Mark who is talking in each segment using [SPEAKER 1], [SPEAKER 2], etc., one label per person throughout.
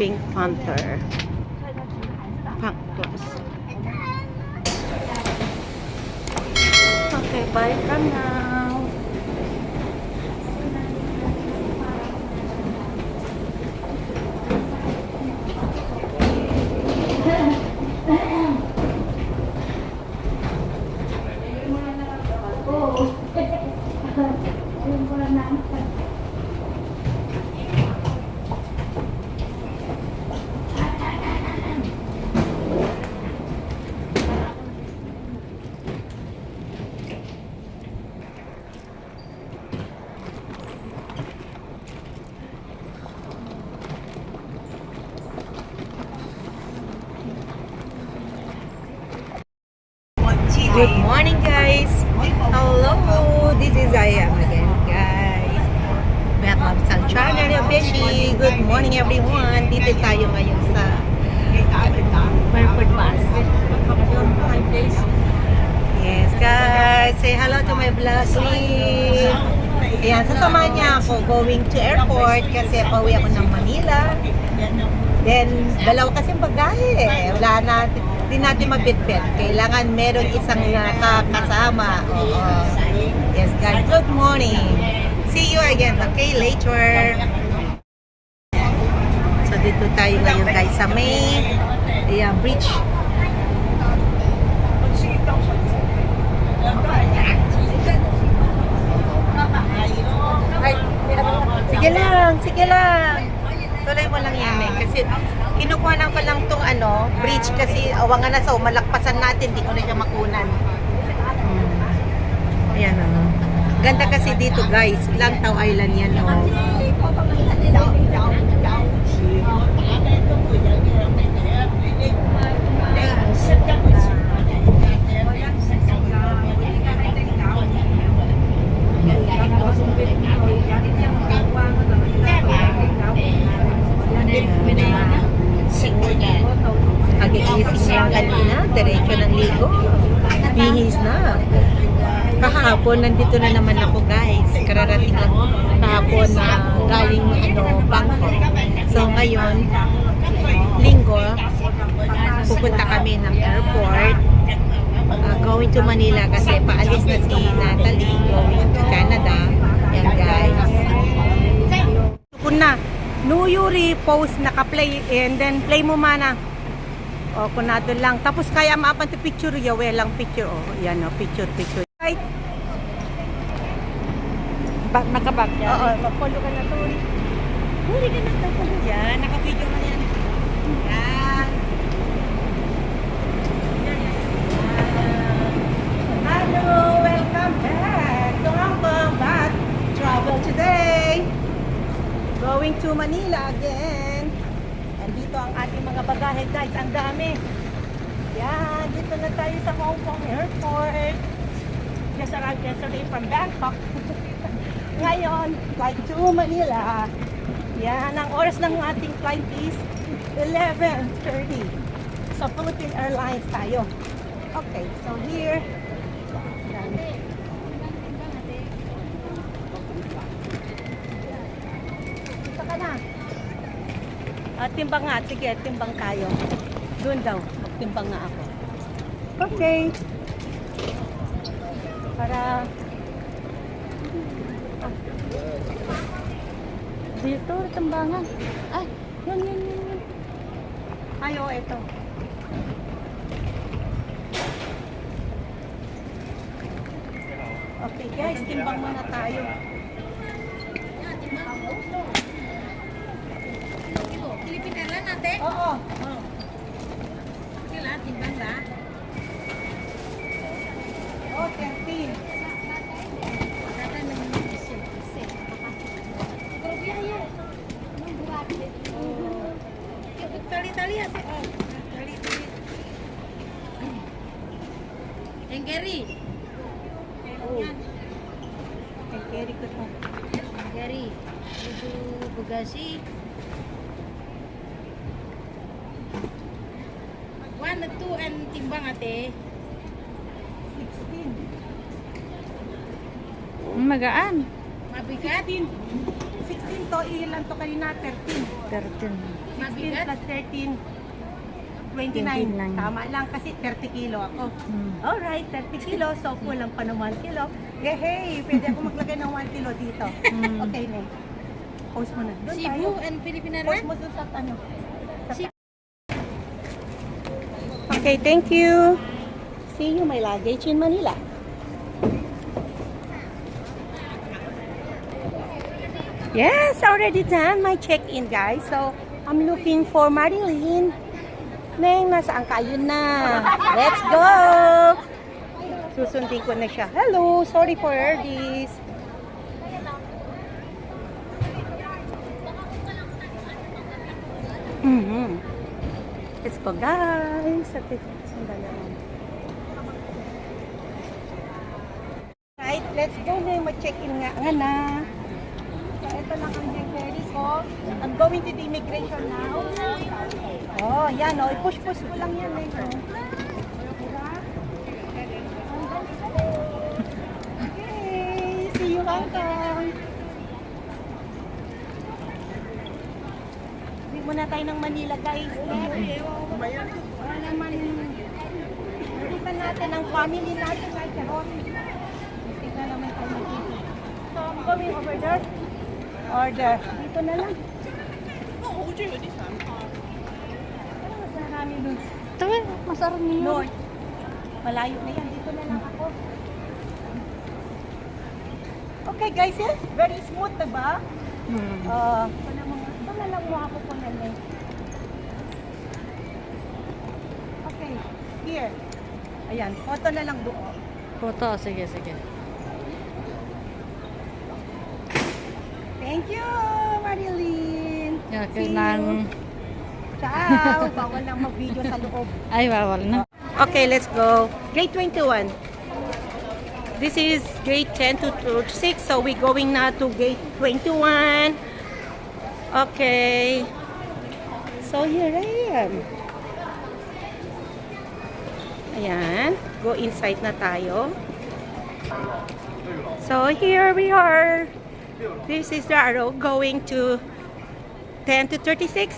[SPEAKER 1] Pink Panther. Cactus. Okay, bye for now. Good morning, guys. Hello, this is Ayam again, guys. Welcome sa channel ni Beshi. Good morning, everyone. Dito tayo ngayon sa Fairport Bus. Yes, guys. Say hello to my vloggy. Ayan, sasamahan niya ako going to airport kasi pauwi ako ng Manila. Then, dalawa kasing bagahe. Wala natin. Hindi natin mabitbit. Kailangan meron isang nakakasama. Oo. Yes, guys. Good morning. See you again. Okay, later. So, dito tayo ngayon, guys, sa may bridge. Sige lang, sige lang. Tuloy mo lang yan eh. Kasi kinukuha lang ko lang tong bridge kasi awangan na sa malakpasan natin, di ko na siya makunan. Ayan o. Ganda kasi dito, guys. Lantaw Island yan o. Kagigising niya kanina, diretso ng ligo. Bihis na. Kahapon, nandito na naman ako, guys. Kararating lang kahapon na galing Bangkok. So ngayon, linggo, pupunta kami ng airport. Going to Manila kasi paalis na si Natalie going to Canada. Yan, guys. Kuna, no Yuri post naka-play and then play mo mana. O, kunado lang. Tapos kaya maapan to picture, yawe lang picture. O, yan o, picture. Right? Nakabag yan. Oo, follow ka na to. Huli ka na to. Yan, naka-video ka yan. Yan. Hello, welcome back to Hong Kong. Back travel today. Going to Manila again. Dito ang ating mga bagahe, guys. Ang dami. Yan. Dito na tayo sa Hong Kong Airport. Just arrived yesterday from Bangkok. Ngayon, flight to Manila. Yan. Ang oras ng ating flight is 11:30. So, Philippine Airlines tayo. Okay. So, here. Yan. Dito ka na. Timbang nga. Sige, timbang tayo. Doon daw. Magtimbang nga ako. Okay. Para... Dito, timbangan. Ay, yan. Ayo, ito. Okay, guys. Timbang muna tayo. Pilipin lang natin? Oo. Sige lang, timbang ba? Oh, 13. Tali-tali ate. Oh, tali-tali. Yang Gary. Yan. Yang Gary ko to. Gary. Itu bagasi. 1 na 2 and timbang ate. 16. Magaan. Mabigat. 16. 16 to, ilan to kanina? 13.
[SPEAKER 2] 13.
[SPEAKER 1] 16 plus 13, 29.
[SPEAKER 2] 29.
[SPEAKER 1] Tama lang kasi 30 kilo ako. Alright, 30 kilo. So, kulang pa ng 1 kilo. Hey, pwede ako maglagay ng 1 kilo dito. Okay, Neng. Post mo na. Doon tayo.
[SPEAKER 2] Cebu and Philippine
[SPEAKER 1] Post mo doon sa ano. Okay, thank you. See you, my luggage in Manila. Yes, already done my check-in, guys. So, I'm looking for Marilyn. Neng, nasaan kayo na? Let's go! Susundin ko na siya. Hello, sorry for this. Let's go, guys. Right, let's go na. Mag-check-in nga na. So, ito lang ang ready ko. I'm going to the immigration now. Oh, yan o. I-push-push ko lang yan. Diba? Okay. See you, Hong Kong. Hindi muna tayo ng Manila, guys. Wala naman. Nakita natin ang family natin. Tingnan naman tayo magkita. So, I'm going over there. Order. Dito na lang. Mas marami dun.
[SPEAKER 2] Ito eh, masarap niyo.
[SPEAKER 1] North. Malayo na yan. Dito na lang ako. Okay guys, eh? Very smooth, diba? Wala lang mo ako po yan eh. Okay. Here. Ayan. Photo na lang doon.
[SPEAKER 2] Photo, sige, sige.
[SPEAKER 1] Thank you, Marilyn.
[SPEAKER 2] Yeah,
[SPEAKER 1] See
[SPEAKER 2] kailangan.
[SPEAKER 1] you. Ciao. Bawal lang mag-video sa loob.
[SPEAKER 2] Ay, bawal na.
[SPEAKER 1] Okay, let's go. Grade 21. This is grade 10 to 6, so we're going now to grade 21. Okay. So here I am. Ayan. Go inside na tayo. So here we are. This is the arrow going to 10 to 36.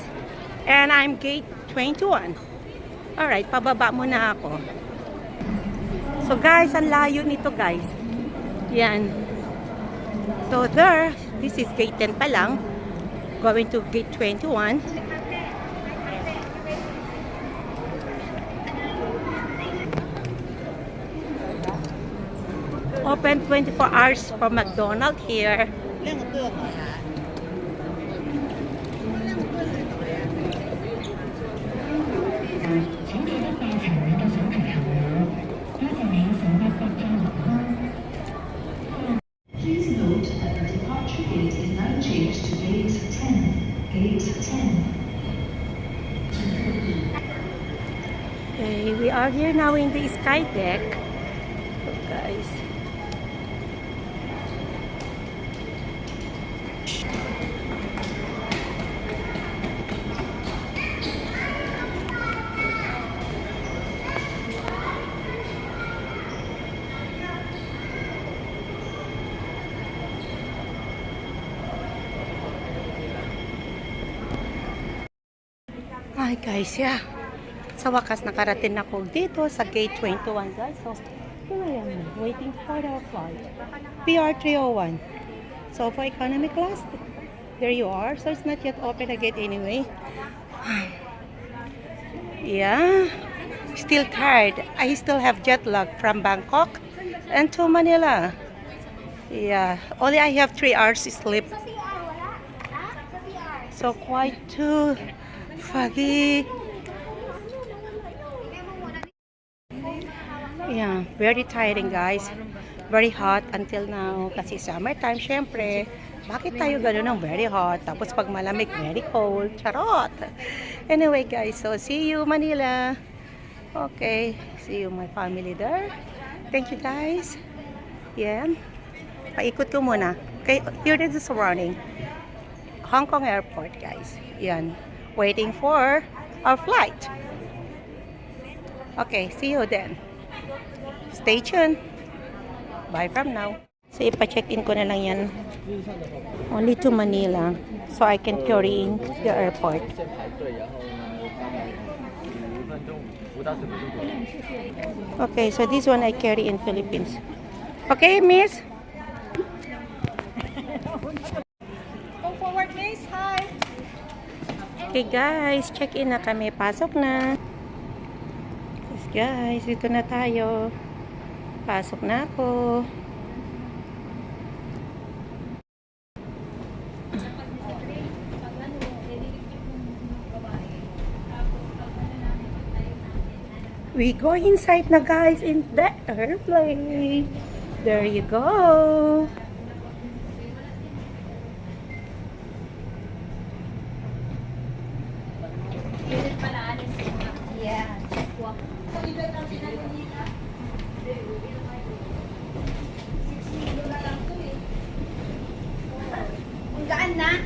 [SPEAKER 1] And I'm grade 21. Alright, pababa muna ako. So guys, ang layo nito guys. Yan. So there, this is gate 10 pa lang. Going to gate 21. Open 24 hours for McDonald's here.
[SPEAKER 3] Please note that the departure gate is now changed to gate 10. Gate 10.
[SPEAKER 1] Okay, we are here now in the sky deck. So guys. Hi guys, yeah. Sa wakas nakarating ako dito sa gate 21 guys. So, here I am waiting for the flight. PR 301. So for economy class, there you are. So it's not yet open the gate anyway. Yeah. Still tired. I still have jet lag from Bangkok and to Manila. Yeah. Only I have 3 hours sleep. So quite too foggy. Yeah, very tiring guys. Very hot until now. Kasi summertime, syempre. Bakit tayo gano'n ng very hot? Tapos pag malamig, very cold. Charot! Anyway guys, so see you Manila. Okay, see you my family there. Thank you guys. Yan. Paikot ko muna. Okay, here is the surrounding. Hong Kong Airport guys. Yan. Waiting for our flight. Okay, see you then. Stay tuned. Bye from now. So, ipa-check-in ko na lang yan. Only to Manila, so I can carry in the airport.
[SPEAKER 4] 先排队，然后呢，大概5分钟，5到10分钟左右。
[SPEAKER 1] Okay, so this one I carry in Philippines. Okay, miss? Go forward, miss. Hi. Okay, guys. Check in na kami. Pasok na. Yes, guys. Dito na tayo. Pasok na ako. We go inside na, guys, in the airplane. There you go.
[SPEAKER 2] Ang gaan na.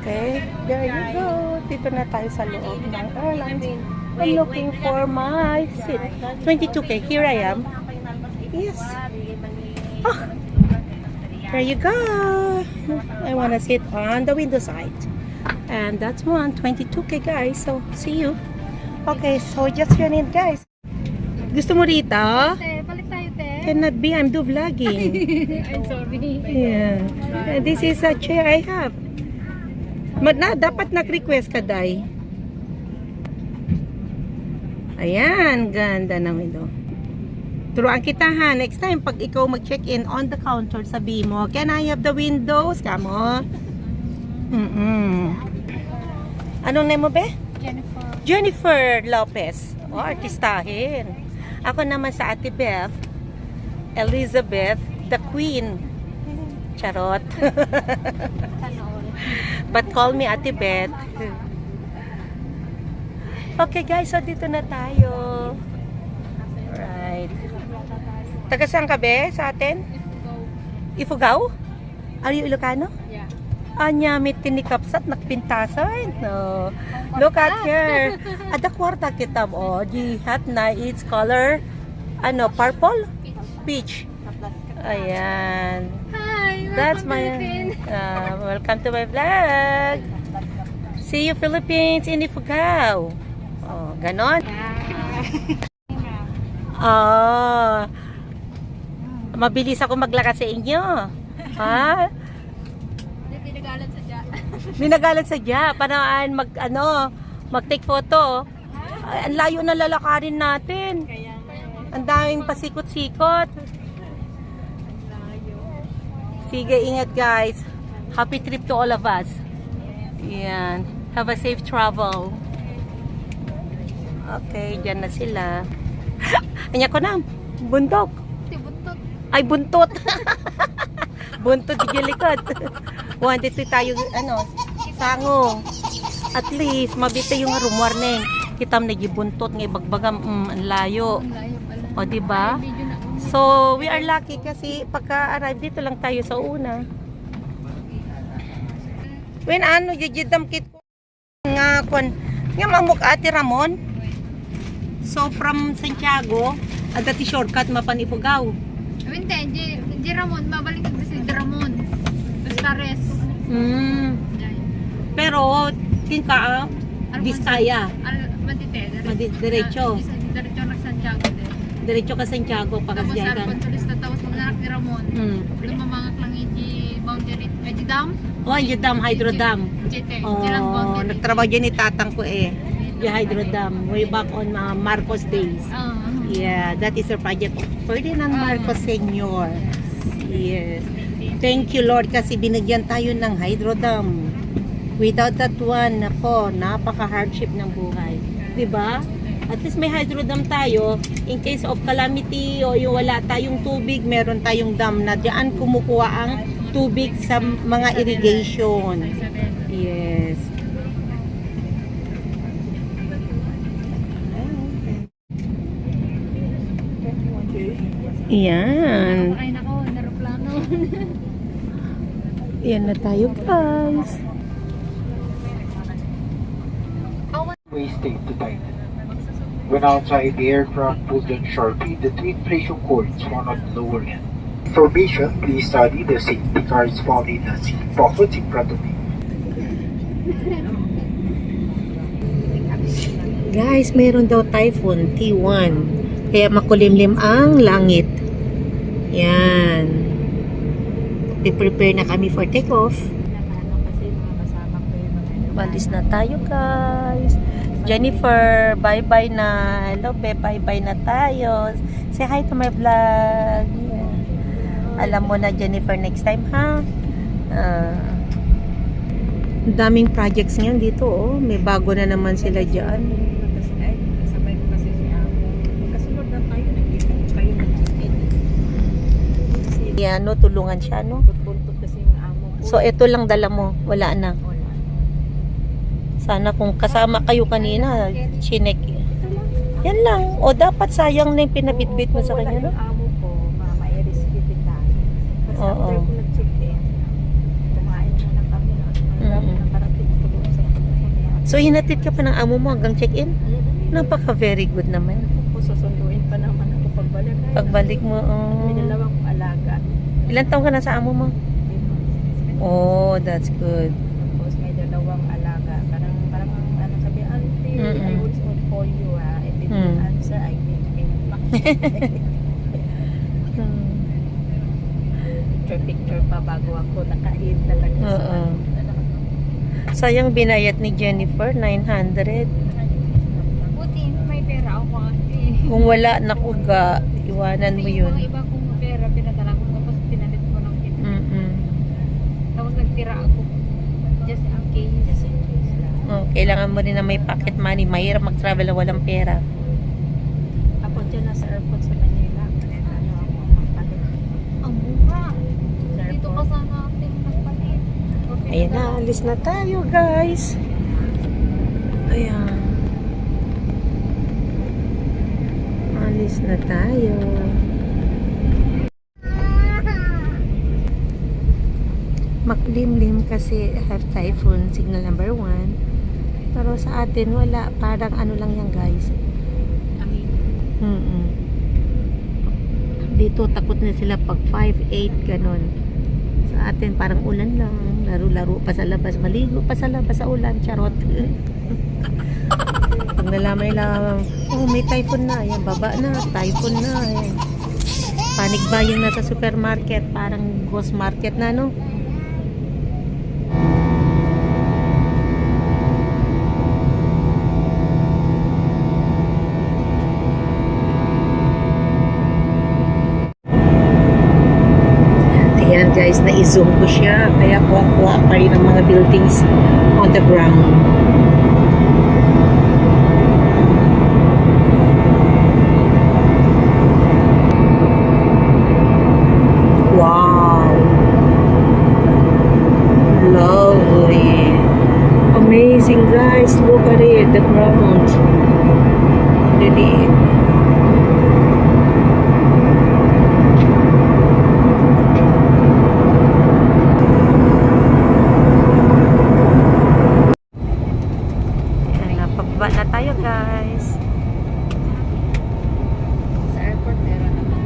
[SPEAKER 1] Okay, there you go. Dito na tayo sa loob ng airlines. I'm looking for my seat. 22K. Here I am. Yes. Ah, there you go. I want to sit on the window side. And that's one. 22K, guys. So, see you. Okay, so just tune in, guys. Gusto mo rito?
[SPEAKER 2] Te, balik tayo, te.
[SPEAKER 1] Cannot be. I'm do vlogging.
[SPEAKER 2] I'm sorry.
[SPEAKER 1] Yeah. And this is a chair I have. Dapat nag-request ka, Day. Ayan, ganda ng window. Turuan kita, ha. Next time, pag ikaw mag-check-in on the counter, sabi mo, can I have the windows? Kamo? Anong name mo, be?
[SPEAKER 2] Jennifer.
[SPEAKER 1] Jennifer Lopez. O, artistahin. Ako naman sa Ate Beth, Elizabeth, the Queen. Charot. But call me Ate Beth. Okay, guys, so dito na tayo. Right. Taga saan ka, be? Sa atin? Ifugao? Are you Ilocano?
[SPEAKER 2] Yeah.
[SPEAKER 1] Anya, may tinikapsat, nakpintasan. No. Look at here. Ada kwarta kita mo. Di hat na its color, ano, purple? Peach. Ayan.
[SPEAKER 2] Hi,
[SPEAKER 1] That's my, welcome to my vlog. See you Philippines in Ifugao. Oh, ganon. Oh. Mabilis ako maglakad sa inyo. Ha?
[SPEAKER 2] Hindi nagalan sa dya.
[SPEAKER 1] Binagalan sa dya para mag-take photo. Ay, ang layo na lalakarin natin. Ang daming pasikot-sikot. Sige, ingat, guys. Happy trip to all of us. Yan. Have a safe travel. Okay, dyan na sila. Anya ko na. Bundok.
[SPEAKER 2] Hindi, buntot.
[SPEAKER 1] Ay, buntot. Buntot di likod. Wanted to tayo, sango. At least, mabita yung room warning. Kitam na gibuntot ngay bagbagam, ang layo.
[SPEAKER 2] Ang layo pala.
[SPEAKER 1] O, diba?
[SPEAKER 2] Video na.
[SPEAKER 1] So, we are lucky kasi pagka-arrive dito lang tayo sa una. When jijidam kit ko nga mamuk Ate Ramon. So, from Santiago, dati shortcut mapanifugaw.
[SPEAKER 2] Hindi, di Ramon. Mabalik ka si Ramon. Basta res.
[SPEAKER 1] Pero, kinka, Vizcaya. Diretso.
[SPEAKER 2] Diretso na Santiago din.
[SPEAKER 1] Diretso ka Santiago,
[SPEAKER 2] Tapos
[SPEAKER 1] pakasyagan.
[SPEAKER 2] arpon tulis na tapos magnanak ni Ramon. Lumamangak lang yung boundary. Medyo dam?
[SPEAKER 1] Oh, yung dam, hydro dam.
[SPEAKER 2] Jete.
[SPEAKER 1] Oh,
[SPEAKER 2] Jilang boundary.
[SPEAKER 1] nagtrabaho dyan ni tatang ko eh. Yung hydro dam, way back on Marcos days. Yeah, that is a project of Ferdinand Marcos Sr. Yes. Thank you, Lord, kasi binigyan tayo ng hydro dam. Without that one, nako, napaka-hardship ng buhay. Diba? At least may hydro dam tayo. In case of calamity o yung wala tayong tubig, meron tayong dam na diyan kumukuha ang tubig sa mga irrigation. Yes. Yan.
[SPEAKER 2] Ay nako, naroplano.
[SPEAKER 1] Yan na tayo, guys.
[SPEAKER 5] hesitate to tighten. When outside, the aircraft pulled down sharply the two inflation cords found on the lower end. Information, please study the safety cards found in the seat pockets in front of you.
[SPEAKER 1] Guys, meron daw typhoon T1. Kaya makulimlim ang langit. Yan. Prepare na kami for takeoff. Balis na tayo, guys. Jennifer, bye-bye na. Hello, be. Bye-bye na tayo. Say hi to my vlog. Yeah. Alam mo na, Jennifer, next time, ha? Ang daming projects ngayon dito, oh. May bago na naman sila dyan.
[SPEAKER 2] Sabay ko kasi si Amo. Kasunod na tayo, nag-ibig kayo mag-check-in.
[SPEAKER 1] Yan, no, tulungan siya, no?
[SPEAKER 2] Buntut kasi yung Amo ko.
[SPEAKER 1] So, ito lang dala mo. Wala na. Sana kung kasama kayo kanina, chinek. Yan lang. O, dapat sayang na yung pinabitbit mo sa kanya, no?
[SPEAKER 2] Yung Amo ko, ma-i-risk din tayo. Kasi
[SPEAKER 1] Oo.
[SPEAKER 2] after ko nag-check-in, kumain muna kami na. Ang nakarating tulong sa kanya.
[SPEAKER 1] So, hinatid ka pa ng amo mo hanggang check-in? Napaka very good naman.
[SPEAKER 2] Kung susunduin pa naman ako pagbalik.
[SPEAKER 1] Pagbalik mo,
[SPEAKER 2] May dalawang alaga.
[SPEAKER 1] ilan taong ka na sa amo mo? Oh, that's good.
[SPEAKER 2] Tapos may dalawang alaga. Parang ano sabi, auntie, I will soon call you ha. If you don't answer, I need payment. Picture pa bago ako nakain talaga sa
[SPEAKER 1] Oo. Sayang binayat ni Jennifer, 900.
[SPEAKER 2] Buti, may pera ako ate.
[SPEAKER 1] Kung wala, nakuga, iwanan mo yun.
[SPEAKER 2] Yung mga iba kong pera, pinadala ko tapos pinalit ko ng kita. Tapos nagtira ako. Just in case. Just in case lang.
[SPEAKER 1] Oh, kailangan mo rin na may pocket money. Mahirap mag-travel na walang pera.
[SPEAKER 2] Ako dyan nasa airport sa Manila. Ano ako magpalit. Ang mura. Dito ka sana natin magpalit.
[SPEAKER 1] Ayan na, alis na tayo, guys. Ayan. Alis na tayo. Makulimlim kasi have typhoon signal number 1. Pero sa atin wala, parang ano lang yan, guys. Dito takot na sila pag 5-8 ganon. Sa atin parang ulan lang, laro-laro pa sa labas, maligo pa sa labas sa ulan, charot. Pag nalaman nila, oh may typhoon na, yan baba na, typhoon na, yan. Panic buying na sa supermarket, parang ghost market na, no? Ayan guys, na-zoom ko siya, kaya kuha-kuha pa rin ang mga buildings on the ground. Wow! Lovely! Amazing guys, look at it, the ground. Really. Pababa na tayo, guys.
[SPEAKER 2] Sa airport, meron naman.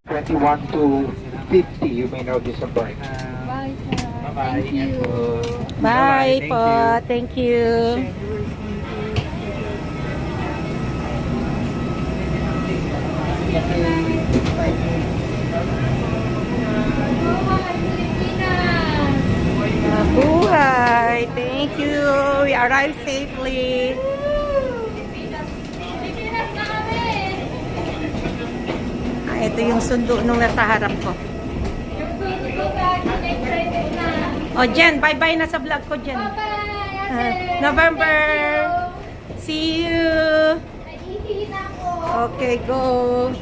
[SPEAKER 5] 21 to 50, you may now disembark.
[SPEAKER 2] Bye, sir.
[SPEAKER 4] Bye-bye.
[SPEAKER 2] Thank you.
[SPEAKER 1] Bye po. Thank you. Buhay. Thank you. We arrived safely. Ito yung sundo nung nasa harap ko. O, Jen, bye-bye na sa vlog ko, Jen. November. See you. Okay, go.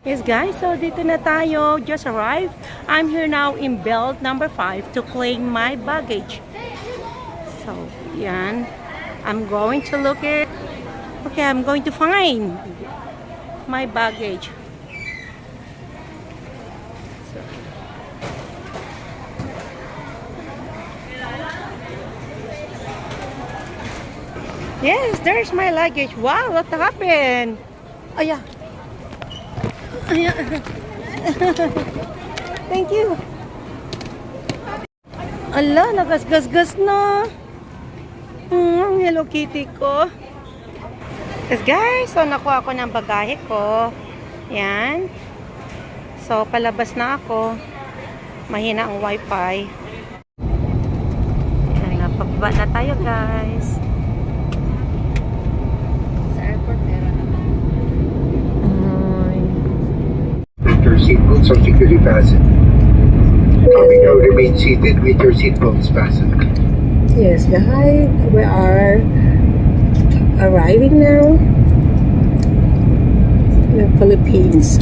[SPEAKER 1] Yes, guys. So, dito na tayo. Just arrived. I'm here now in belt number 5 to claim my baggage. So, yan. I'm going to look at... Okay, I'm going to find my baggage. So, Yes, there's my luggage. Wow, what happened? Aya. Aya. Thank you. Ala, nagasgasgas na. Ang Hello Kitty ko. Guys, so nakuha ko ng bagahe ko. Yan. So, palabas na ako. Mahina ang wifi. Yan, napababa na tayo, guys.
[SPEAKER 2] Sa airport, meron naman.
[SPEAKER 5] With your seatbelts are securely fastened. Coming now, remain seated with your seatbelts fastened.
[SPEAKER 1] Yes, guys, we are arriving now in the Philippines.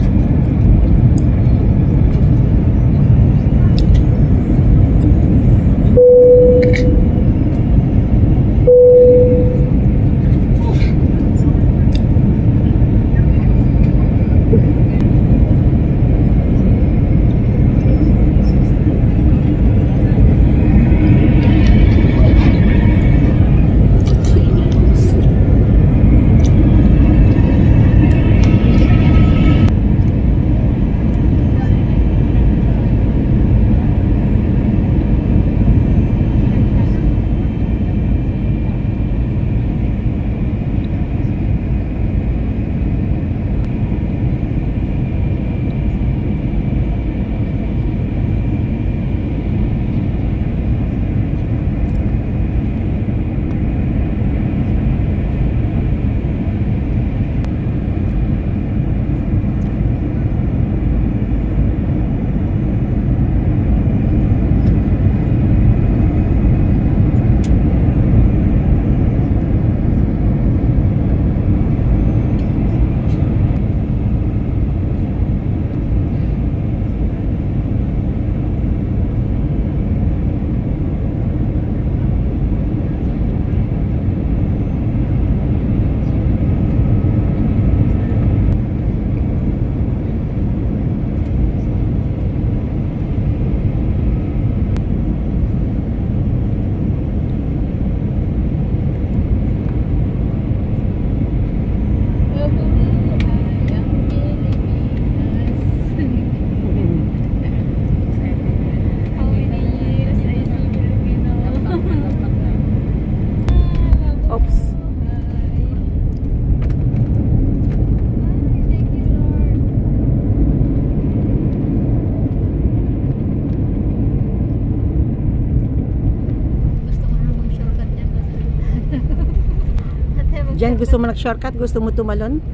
[SPEAKER 1] Diyan, gusto mo nag-shortcut? Gusto mo tumalon?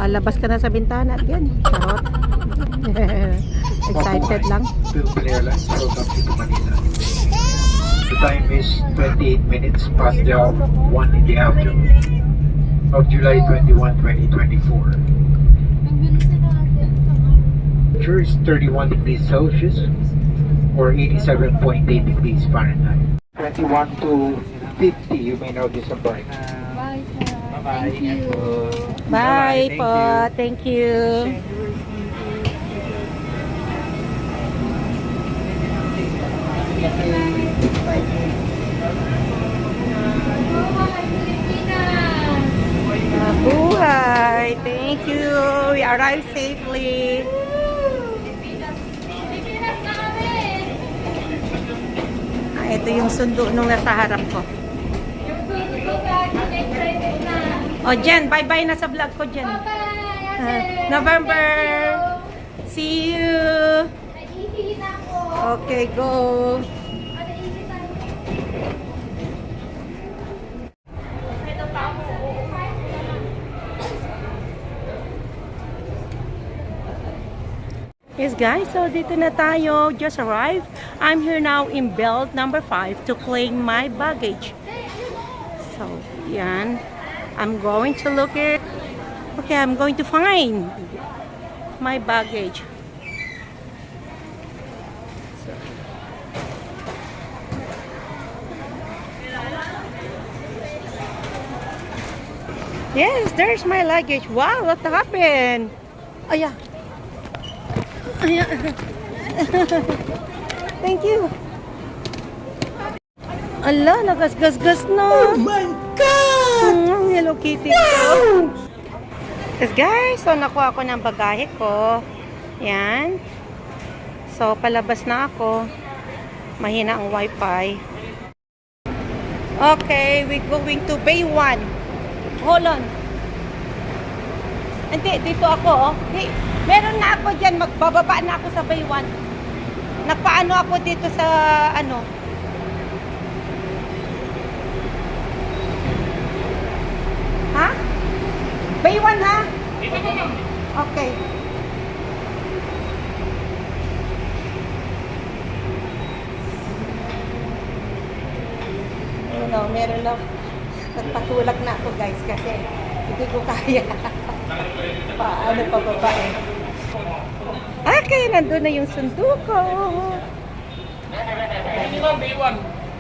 [SPEAKER 1] Labas ka na sa bintana at yan. Charot. Excited lang.
[SPEAKER 5] Philippine Airlines, welcome to Manila. The time is 28 minutes past the hour 1 in the afternoon of July 21, 2024. Temperature is 31 degrees Celsius or 87.8 degrees Fahrenheit. 21 to 50, you may now disembark.
[SPEAKER 2] Bye, sir.
[SPEAKER 4] Bye-bye.
[SPEAKER 2] Thank you.
[SPEAKER 1] Bye po. Thank you. Mabuhay. Thank you. We arrived safely. Ito yung sundo nung nasa harap ko. O, Jen, bye-bye na sa vlog ko, Jen. November. See you. Okay, go. Yes guys, so dito na tayo, just arrived. I'm here now in belt number 5 to claim my baggage. So, yan. I'm going to look at, okay, I'm going to find my baggage. So, yes, there's my luggage. Wow, what happened? Aya. Aya. Thank you. Ala, nagasgasgas na. Oh my God! Hello Kitty ko. Yes guys, so nakuha ko ng bagahe ko. Yan. So palabas na ako. Mahina ang wifi. Okay, we're going to Bay 1. Hold on. Hindi, dito ako. Meron na ako dyan. Magbababa na ako sa Bay 1. Nagpaano ako dito sa ano. Ha? Bay 1 ha? Okay. Meron na. Nagpatulak na ako guys kasi hindi ko kaya. Paano pa babae? Okay, nandun na yung sundo ko.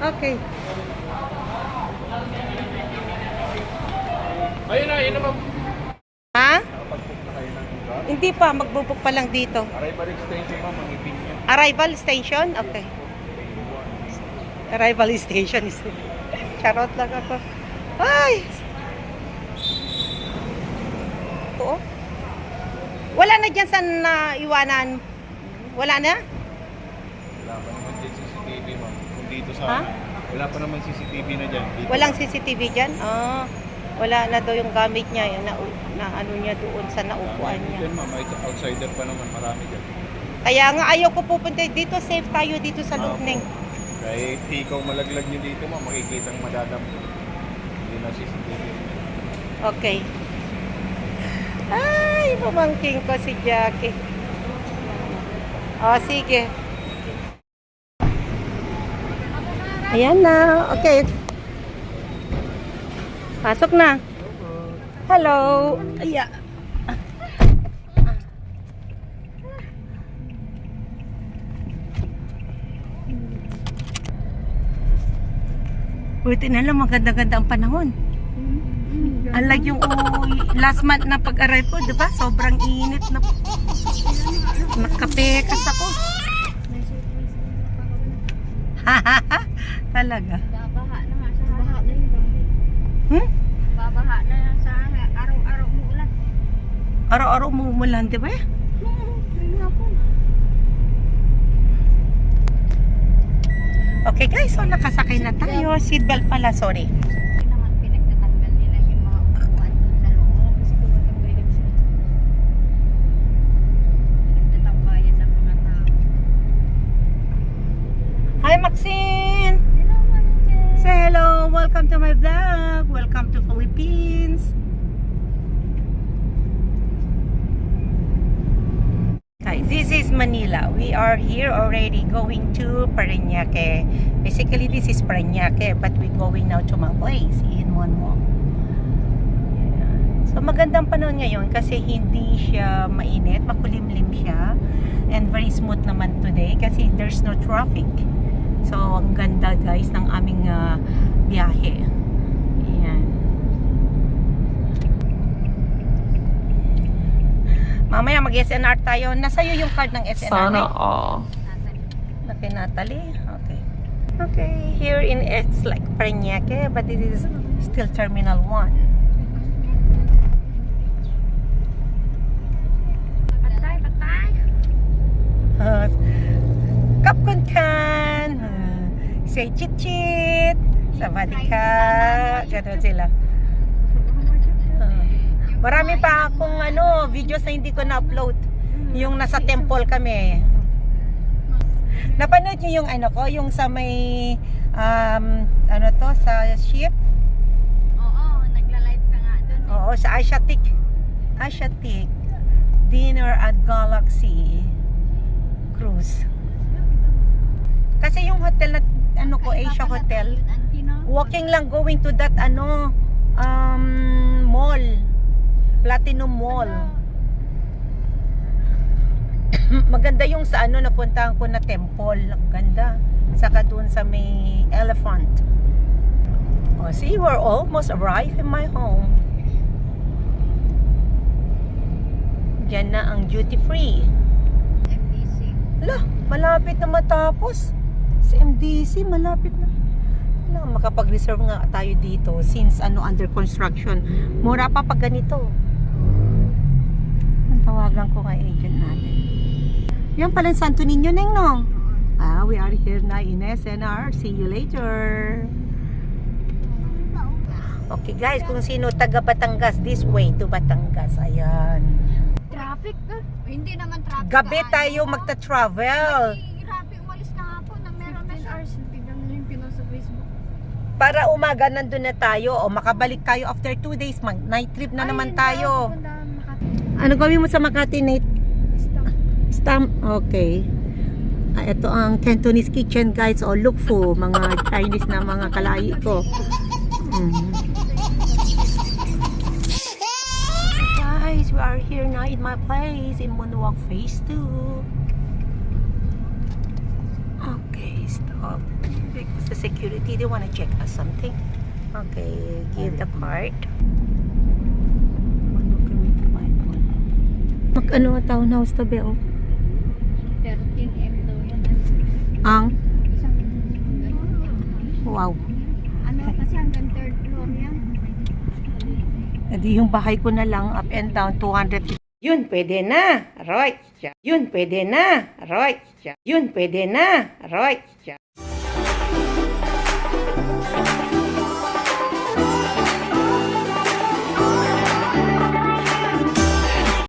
[SPEAKER 1] Okay.
[SPEAKER 4] Ayun na, yun naman.
[SPEAKER 1] Ha?
[SPEAKER 4] Nakapag-book na kayo ng iba.
[SPEAKER 1] Hindi pa, magbubuk pa lang dito.
[SPEAKER 4] Arrival extension ma'am, ang ipin niya.
[SPEAKER 1] Arrival station? Okay. Arrival station is charot lang ako. Ay! Oo. Wala na dyan sa naiwanan. Wala na?
[SPEAKER 4] Wala pa naman dyan CCTV ma'am. Kung dito sa
[SPEAKER 1] Ha?
[SPEAKER 4] wala pa naman CCTV na dyan. Dito.
[SPEAKER 1] Walang CCTV dyan? Ah. Wala na daw yung gamit niya. Yun, na ano niya doon sa naupuan
[SPEAKER 4] Marami
[SPEAKER 1] niya.
[SPEAKER 4] dyan ma'am, outsider pa naman, marami dyan.
[SPEAKER 1] Kaya nga ayaw ko pupunta dito. Safe tayo dito sa Lugning.
[SPEAKER 4] Kahit ikaw malaglag nyo dito ma'am, makikita ang madadampo. Hindi na CCTV.
[SPEAKER 1] Okay. Ay, pamangking ko si Jackie. O, sige. Ayan na. Okay. Pasok na. Hello. Aya. Buti na lang, maganda-ganda ang panahon. Unlike yung last month na pag-arrive ko, diba? Sobrang init na. Nakapekas ako. Talaga.
[SPEAKER 2] Babaha na nga sa baha na yun.
[SPEAKER 1] Hmm?
[SPEAKER 2] Babaha na yan sa araw-araw mo ulan.
[SPEAKER 1] Araw-araw umuulan, diba? Okay guys, so nakasakay na tayo. Seatbelt pala, sorry.
[SPEAKER 2] Hindi naman pinagtatanggal nila yung mga upuan doon sa loob. Kasi tumatanggayan sila. Pinagtatambayan ng mga tao.
[SPEAKER 1] Hi Maxine! Say hello! Welcome to my vlog! Welcome to Philippines! Guys, this is Manila. We are here already going to Parañaque. Basically, this is Parañaque, but we're going now to my place in Monmouth. So, magandang panahon ngayon kasi hindi siya mainit, makulimlim siya. And very smooth naman today kasi there's no traffic. So, ang ganda guys ng aming biyahe. Ayan. Mamaya mag-SNR tayo. Nasa'yo yung card ng SNR.
[SPEAKER 6] Sana all.
[SPEAKER 1] Okay, Natalie. Okay. Okay, here in it's like Parañaque, but it is still Terminal 1.
[SPEAKER 2] Patay, patay.
[SPEAKER 1] Kapkunkan. Say chit-chit. Savadika. Ganun sila. Marami pa akong videos na hindi ko na-upload. Yung nasa temple kami. Napanood niyo yung yung sa may sa ship?
[SPEAKER 2] Oo, nagla-live ka nga doon.
[SPEAKER 1] Oo, sa Asiatic Dinner at Galaxy Cruise. Kasi yung hotel na Asia Hotel, walking lang going to that mall. Platinum Mall. Maganda yung sa napuntahan ko na temple. Ang ganda. Saka dun sa may elephant. Oh, see, we're almost arrived in my home. Diyan na ang duty free.
[SPEAKER 2] FDC.
[SPEAKER 1] Lah, malapit na matapos. Sa MDC, malapit na. Sana makapag-reserve nga tayo dito since under construction. Mura pa pag ganito. Ang tawagan ko nga agent natin. Yan pala yung Santo Niño, Neng, no? We are here na in SNR. See you later. Okay guys, kung sino taga Batangas, this way to Batangas. Ayan.
[SPEAKER 2] Traffic ka? Hindi naman traffic.
[SPEAKER 1] Gabi tayo magta-travel.
[SPEAKER 2] Grabe, umalis na hapon nang meron na siya. 15 hours, tignan mo yung pinost sa Facebook.
[SPEAKER 1] Para umaga nandun na tayo o makabalik tayo after 2 days. Night trip na naman tayo. Ano gawin mo sa Makati, Nate? Stamp. Okay. Ito ang Cantonese kitchen, guys. O look for mga Chinese na mga kalahi ko. Guys, we are here now in my place in Moonwalk Phase 2. Okay, stop. Because the security, they want to check us something. Okay, give the card. Ano ang townhouse to be, oh?
[SPEAKER 2] 13M daw yan.
[SPEAKER 1] Ang?
[SPEAKER 2] Isang
[SPEAKER 1] Wow.
[SPEAKER 2] ano kasi hanggang 3rd floor yan.
[SPEAKER 1] Edi yung bahay ko na lang up and down 200. Yun, pwede na. Right. Yun, pwede na. Right. Yun, pwede na. Right.